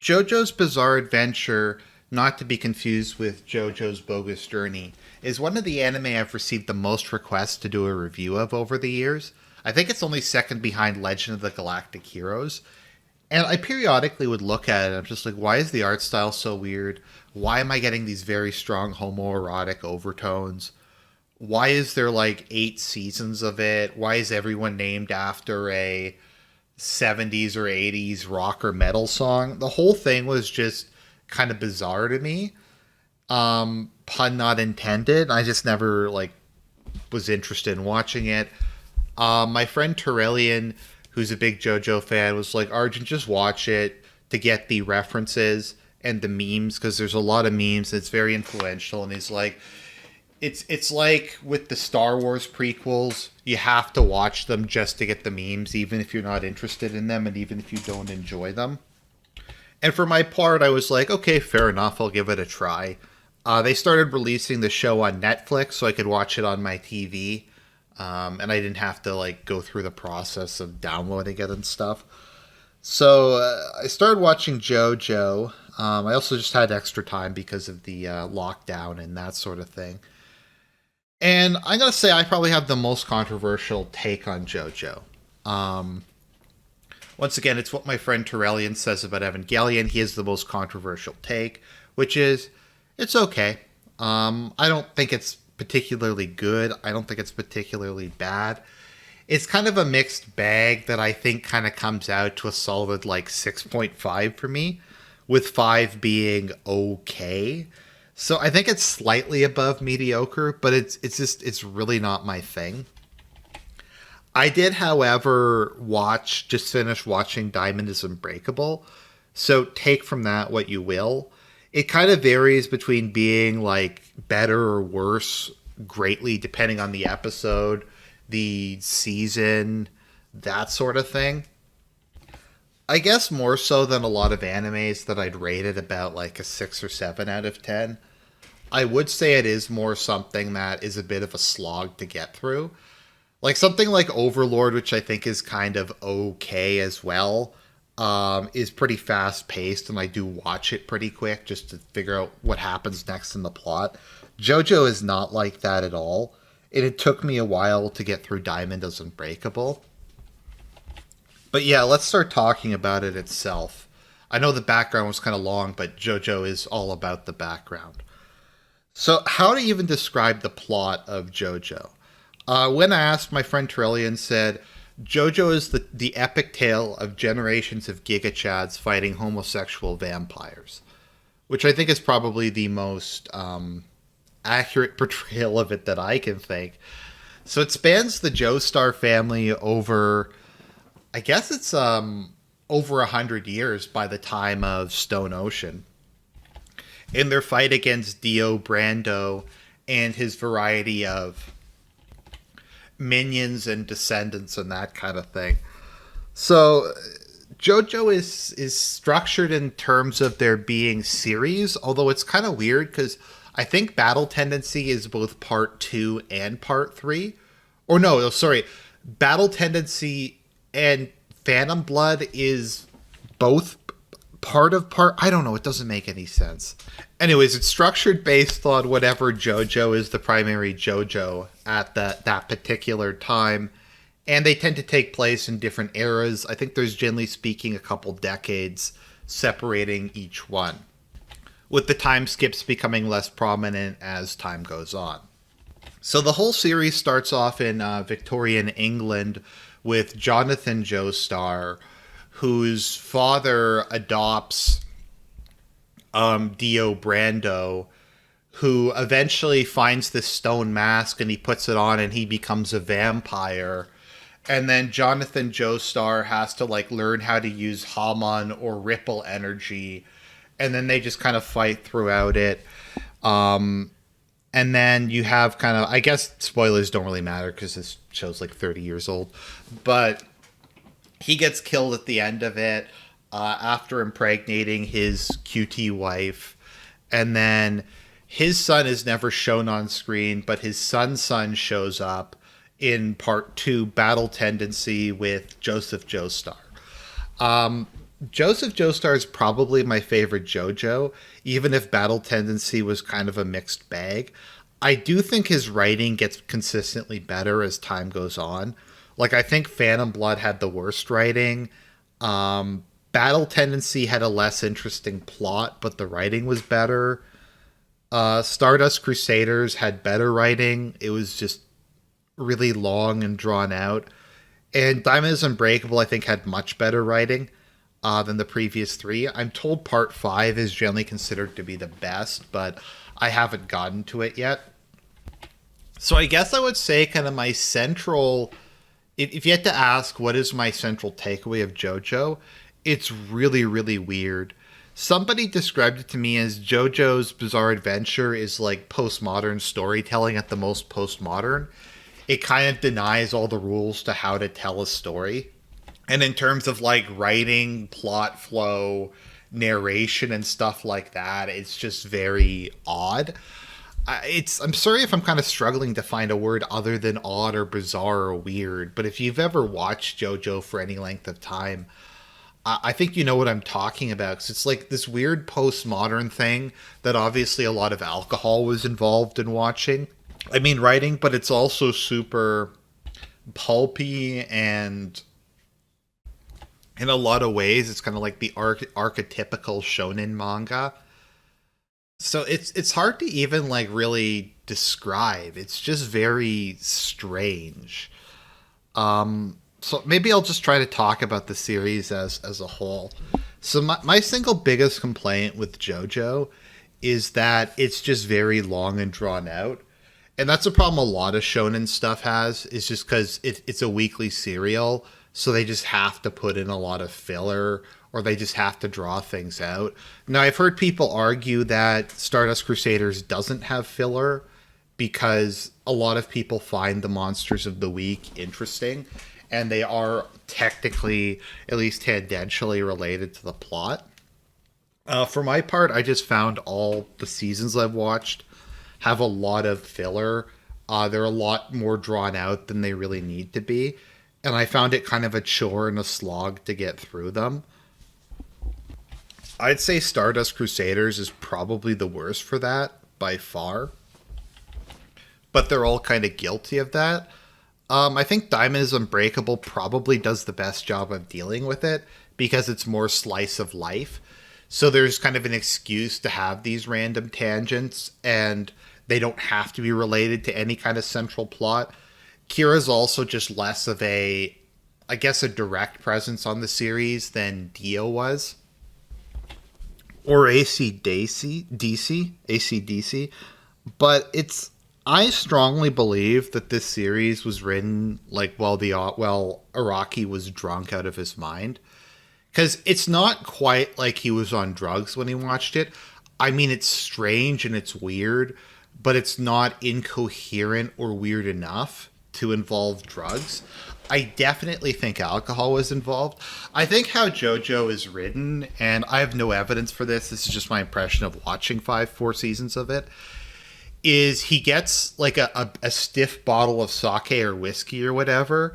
JoJo's Bizarre Adventure, not to be confused with JoJo's Bogus Journey, is one of the anime I've received the most requests to do a review of over the years. I think it's only second behind Legend of the Galactic Heroes. And I periodically would look at it and I'm just like, why is the art style so weird? Why am I getting these very strong homoerotic overtones? Why is there like 8 seasons of it? Why is everyone named after a 70s or 80s rock or metal song? The whole thing was just kind of bizarre to me. Pun not intended. I just never like was interested in watching it. My friend Terrellian, who's a big JoJo fan, was like, Argent, just watch it to get the references and the memes because there's a lot of memes. It's very influential, and he's like, it's like with the Star Wars prequels, you have to watch them just to get the memes, even if you're not interested in them and even if you don't enjoy them. And for my part, I was like, okay, fair enough, I'll give it a try. They started releasing the show on Netflix, so I could watch it on my TV, and I didn't have to like go through the process of downloading it and stuff. So I started watching JoJo. I also just had extra time because of the lockdown and that sort of thing. And I'm gonna say I probably have the most controversial take on JoJo. Um, Once again, it's what my friend Terrellian says about Evangelion. He has the most controversial take, which is it's okay. I don't think it's particularly good. I don't think it's particularly bad. It's kind of a mixed bag that I think kind of comes out to a solid like 6.5 for me, with 5 being okay. So I think it's slightly above mediocre, but it's really not my thing. I did, however, just finish watching Diamond is Unbreakable. So take from that what you will. It kind of varies between being like better or worse greatly depending on the episode, the season, that sort of thing. I guess more so than a lot of animes that I'd rate it about like a 6 or 7 out of 10. I would say it is more something that is a bit of a slog to get through. Like something like Overlord, which I think is kind of okay as well, is pretty fast paced, and I do watch it pretty quick just to figure out what happens next in the plot. JoJo is not like that at all. And it took me a while to get through Diamond as Unbreakable. But yeah, let's start talking about it itself. I know the background was kind of long, but JoJo is all about the background. So, how to even describe the plot of JoJo? When I asked, my friend Trillian said, JoJo is the epic tale of generations of Giga Chads fighting homosexual vampires, which I think is probably the most accurate portrayal of it that I can think. So it spans the Joestar family over, I guess it's over 100 years by the time of Stone Ocean, in their fight against Dio Brando and his variety of minions and descendants and that kind of thing. So JoJo is structured in terms of there being series, although it's kind of weird because I think Battle Tendency is both part 2 and part 3. Or no, sorry. Battle Tendency and Phantom Blood is both part of part. I don't know. It doesn't make any sense. Anyways, it's structured based on whatever JoJo is the primary JoJo at that particular time. And they tend to take place in different eras. I think there's, generally speaking, a couple decades separating each one, with the time skips becoming less prominent as time goes on. So the whole series starts off in Victorian England with Jonathan Joestar, whose father adopts Dio Brando, who eventually finds this stone mask and he puts it on and he becomes a vampire. And then Jonathan Joestar has to like learn how to use Hamon or ripple energy, and then they just kind of fight throughout it. And then you have kind of, I guess spoilers don't really matter because this show's like 30 years old, but he gets killed at the end of it after impregnating his QT wife. And then his son is never shown on screen, but his son's son shows up in part 2, Battle Tendency, with Joseph Joestar. Joseph Joestar is probably my favorite JoJo, even if Battle Tendency was kind of a mixed bag. I do think his writing gets consistently better as time goes on. Like, I think Phantom Blood had the worst writing. Battle Tendency had a less interesting plot, but the writing was better. Stardust Crusaders had better writing. It was just really long and drawn out. And Diamond is Unbreakable, I think, had much better writing than the previous three. I'm told part five is generally considered to be the best, but I haven't gotten to it yet. So I guess I would say kind of my central, if you had to ask what is my central takeaway of JoJo, it's really, really weird. Somebody described it to me as JoJo's Bizarre Adventure is like postmodern storytelling at the most postmodern. It kind of denies all the rules to how to tell a story. And in terms of like writing, plot flow, narration, and stuff like that, it's just very odd. I'm sorry if I'm kind of struggling to find a word other than odd or bizarre or weird, but if you've ever watched JoJo for any length of time, I think you know what I'm talking about. Because it's like this weird postmodern thing that obviously a lot of alcohol was involved in watching. I mean, writing, but it's also super pulpy and in a lot of ways it's kind of like the archetypical shonen manga. So it's hard to even like really describe. It's just very strange. So maybe I'll just try to talk about the series as a whole. So my single biggest complaint with JoJo is that it's just very long and drawn out. And that's a problem a lot of shonen stuff has, is just because it's a weekly serial, so they just have to put in a lot of filler, or they just have to draw things out. Now, I've heard people argue that Stardust Crusaders doesn't have filler because a lot of people find the monsters of the week interesting, and they are technically, at least tangentially, related to the plot. For my part, I just found all the seasons I've watched have a lot of filler. They're a lot more drawn out than they really need to be. And I found it kind of a chore and a slog to get through them. I'd say Stardust Crusaders is probably the worst for that, by far. But they're all kind of guilty of that. I think Diamond is Unbreakable probably does the best job of dealing with it because it's more slice of life. So there's kind of an excuse to have these random tangents, and they don't have to be related to any kind of central plot. Kira's also just less of I guess, a direct presence on the series than Dio was. Or AC/DC. But I strongly believe that this series was written like while Araki was drunk out of his mind. Because it's not quite like he was on drugs when he watched it. I mean, it's strange and it's weird, but it's not incoherent or weird enough to involve drugs. I definitely think alcohol was involved. I think how JoJo is written, and I have no evidence for this is just my impression of watching 4 seasons of it, is he gets like a stiff bottle of sake or whiskey or whatever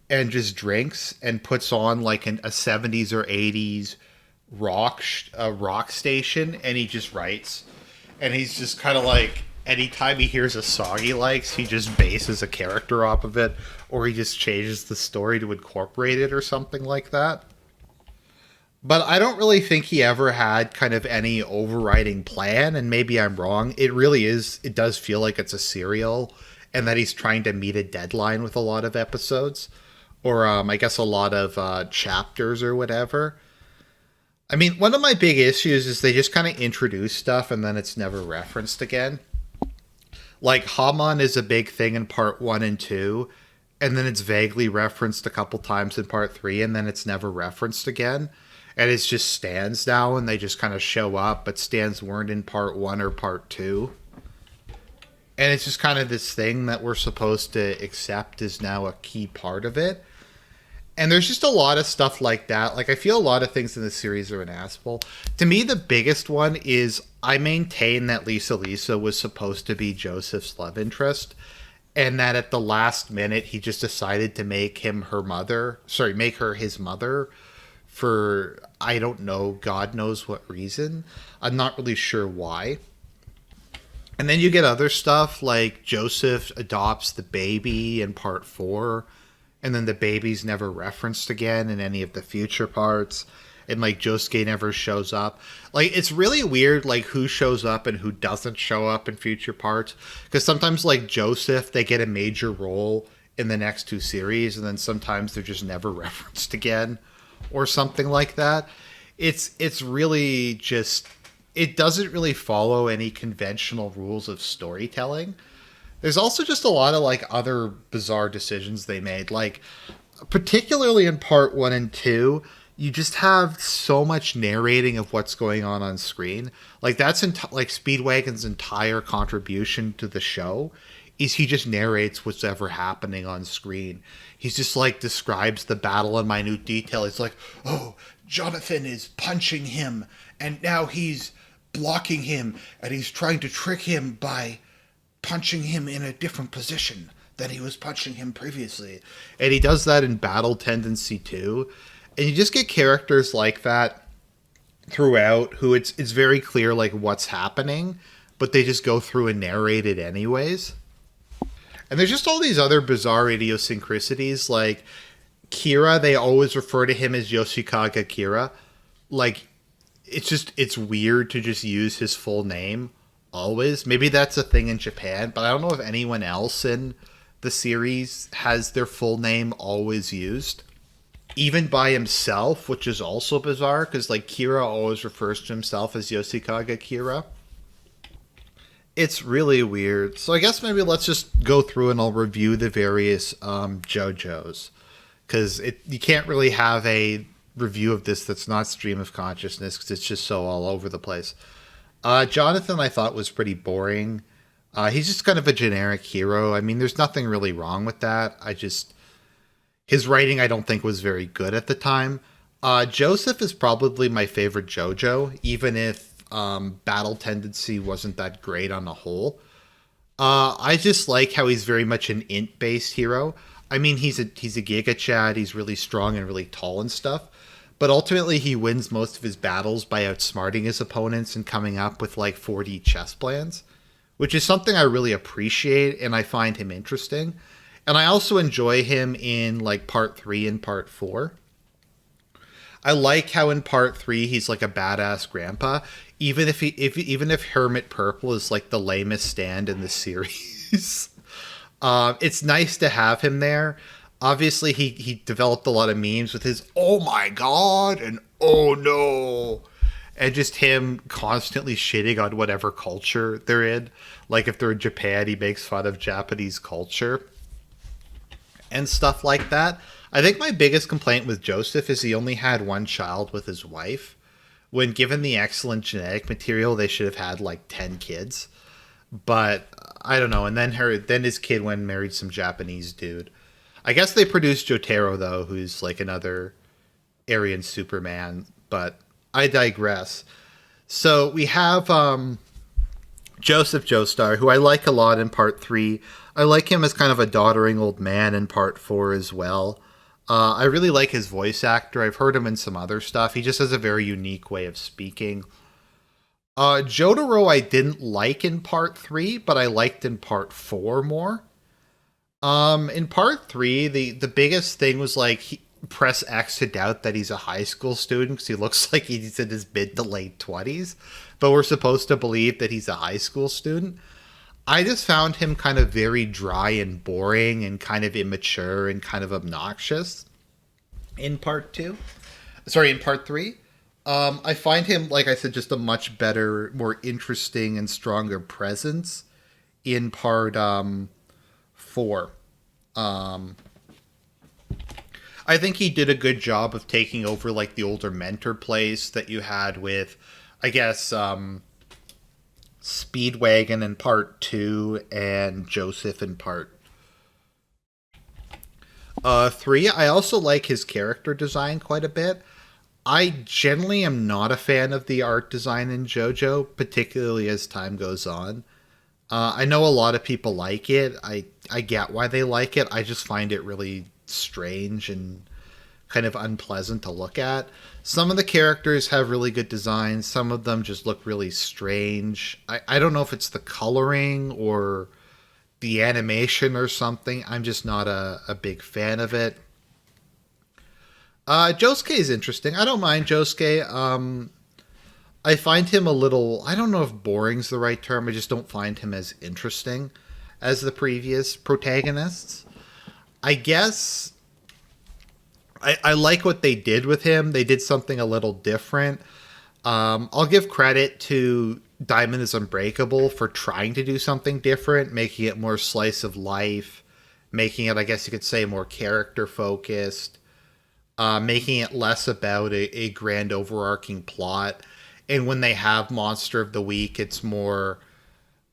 and just drinks and puts on like a 70s or 80s rock station, and he just writes. And he's just kind of like, anytime he hears a song he likes, he just bases a character off of it, or he just changes the story to incorporate it or something like that. But I don't really think he ever had kind of any overriding plan, and maybe I'm wrong. It does feel like it's a serial, and that he's trying to meet a deadline with a lot of episodes, or I guess a lot of chapters or whatever. I mean, one of my big issues is they just kind of introduce stuff and then it's never referenced again. Like, Haman is a big thing in part 1 and 2, and then it's vaguely referenced a couple times in part 3, and then it's never referenced again. And it's just stands now, and they just kind of show up, but stands weren't in part 1 or part 2. And it's just kind of this thing that we're supposed to accept is now a key part of it. And there's just a lot of stuff like that. Like, I feel a lot of things in this series are an asshole. To me, the biggest one is I maintain that Lisa was supposed to be Joseph's love interest, and that at the last minute he just decided to make her his mother for I don't know, God knows what reason. I'm not really sure why. And then you get other stuff like Joseph adopts the baby in part 4, and then the baby's never referenced again in any of the future parts. And like Josuke never shows up. Like it's really weird like who shows up and who doesn't show up in future parts. Because sometimes like Joseph, they get a major role in the next 2 series, and then sometimes they're just never referenced again or something like that. It's really just it doesn't really follow any conventional rules of storytelling. There's also just a lot of like other bizarre decisions they made. Like particularly in part 1 and 2, you just have so much narrating of what's going on screen. Like that's like Speedwagon's entire contribution to the show is he just narrates what's ever happening on screen. He's just like describes the battle in minute detail. It's like, oh, Jonathan is punching him and now he's blocking him and he's trying to trick him by punching him in a different position than he was punching him previously. And he does that in Battle Tendency 2. And you just get characters like that throughout who it's very clear like what's happening, but they just go through and narrate it anyways. And there's just all these other bizarre idiosyncrasies, like Kira, they always refer to him as Yoshikaga Kira. Like, it's weird to just use his full name, always. Maybe that's a thing in Japan, but I don't know if anyone else in the series has their full name always used. Even by himself, which is also bizarre, because, like, Kira always refers to himself as Yoshikaga Kira. It's really weird. So I guess maybe let's just go through and I'll review the various JoJos. Because you can't really have a review of this that's not stream of consciousness because it's just so all over the place. Jonathan I thought was pretty boring. He's just kind of a generic hero. I mean, there's nothing really wrong with that. His writing I don't think was very good at the time. Joseph is probably my favorite JoJo, even if Battle Tendency wasn't that great on the whole. I just like how he's very much an int-based hero. I mean, he's a Giga Chad, he's really strong and really tall and stuff, but ultimately he wins most of his battles by outsmarting his opponents and coming up with like 4D chess plans, which is something I really appreciate and I find him interesting. And I also enjoy him in like part 3 and part 4. I like how in part 3 he's like a badass grandpa, even if Hermit Purple is like the lamest stand in the series. It's nice to have him there. Obviously, he developed a lot of memes with his "oh my god" and "oh no," and just him constantly shitting on whatever culture they're in. Like if they're in Japan, he makes fun of Japanese culture and stuff like that. I think my biggest complaint with Joseph is he only had one child with his wife. When given the excellent genetic material, they should have had like 10 kids. But I don't know. And then his kid went and married some Japanese dude. I guess they produced Jotaro though, who's like another Aryan Superman. But I digress. So we have Joseph Joestar, who I like a lot in part 3. I like him as kind of a doddering old man in part 4 as well. I really like his voice actor. I've heard him in some other stuff. He just has a very unique way of speaking. Jotaro I didn't like in part 3, but I liked in part 4 more. In part 3, the biggest thing was like press X to doubt that he's a high school student because he looks like he's in his mid to late 20s, but we're supposed to believe that he's a high school student. I just found him kind of very dry and boring and kind of immature and kind of obnoxious in part 2. Sorry, in part 3. I find him, like I said, just a much better, more interesting and stronger presence in part 4. I think he did a good job of taking over like the older mentor place that you had with, I guess, Speedwagon in part 2 and Joseph in part 3. I also like his character design quite a bit. I generally am not a fan of the art design in JoJo, particularly as time goes on. I know a lot of people like it. I get why they like it. I just find it really strange and kind of unpleasant to look at. Some of the characters have really good designs. Some of them just look really strange. I don't know if it's the coloring or the animation or something. I'm just not a big fan of it. Josuke is interesting. I don't mind Josuke. I find him a little, I don't know if boring's the right term. I just don't find him as interesting as the previous protagonists. I guess I like what they did with him. They did something a little different. I'll give credit to Diamond is Unbreakable for trying to do something different, making it more slice of life, making it, I guess you could say, more character focused, making it less about a grand overarching plot. And when they have Monster of the Week, it's more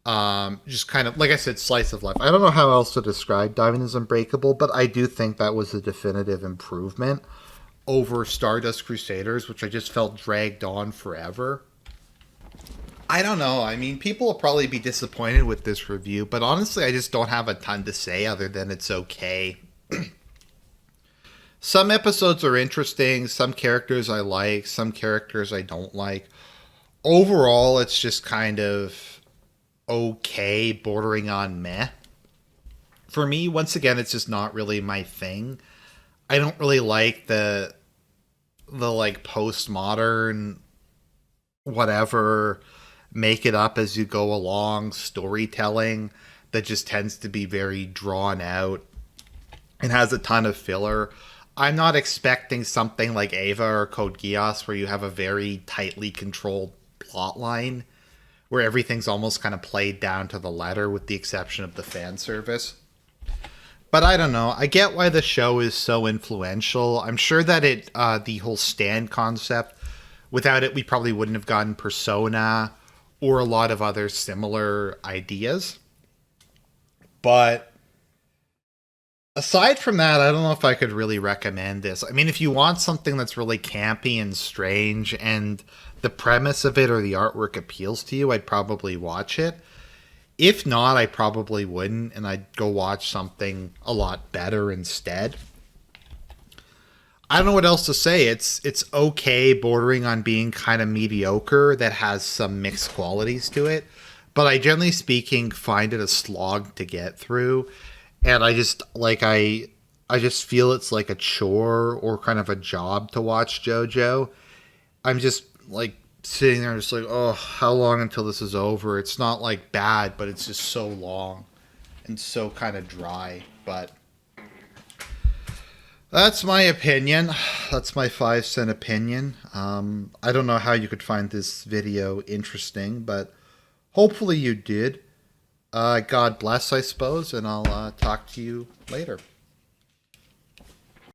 just kind of, like I said, slice of life. I don't know how else to describe Diamond is Unbreakable, but I do think that was a definitive improvement over Stardust Crusaders, which I just felt dragged on forever. I don't know. I mean, people will probably be disappointed with this review, but honestly, I just don't have a ton to say other than it's okay. Some episodes are interesting, some characters I like, some characters I don't like. Overall, it's just kind of okay, bordering on meh. For me, once again, it's just not really my thing. I don't really like the like postmodern whatever, make it up as you go along storytelling that just tends to be very drawn out and has a ton of filler. I'm not expecting something like Eva or Code Geass where you have a very tightly controlled plot line where everything's almost kind of played down to the letter with the exception of the fan service. But I don't know. I get why the show is so influential. I'm sure that the whole stand concept, without it, we probably wouldn't have gotten Persona or a lot of other similar ideas. But aside from that, I don't know if I could really recommend this. I mean, if you want something that's really campy and strange and the premise of it or the artwork appeals to you, I'd probably watch it. If not, I probably wouldn't, and I'd go watch something a lot better instead. I don't know what else to say. It's okay, bordering on being kind of mediocre, that has some mixed qualities to it. But I, generally speaking, find it a slog to get through. And I just, I just feel it's like a chore or kind of a job to watch JoJo. I'm just, like, sitting there just like, oh, how long until this is over? It's not, like, bad, but it's just so long and so kind of dry. But that's my opinion. That's my 5-cent opinion. I don't know how you could find this video interesting, but hopefully you did. God bless, I suppose, and I'll talk to you later.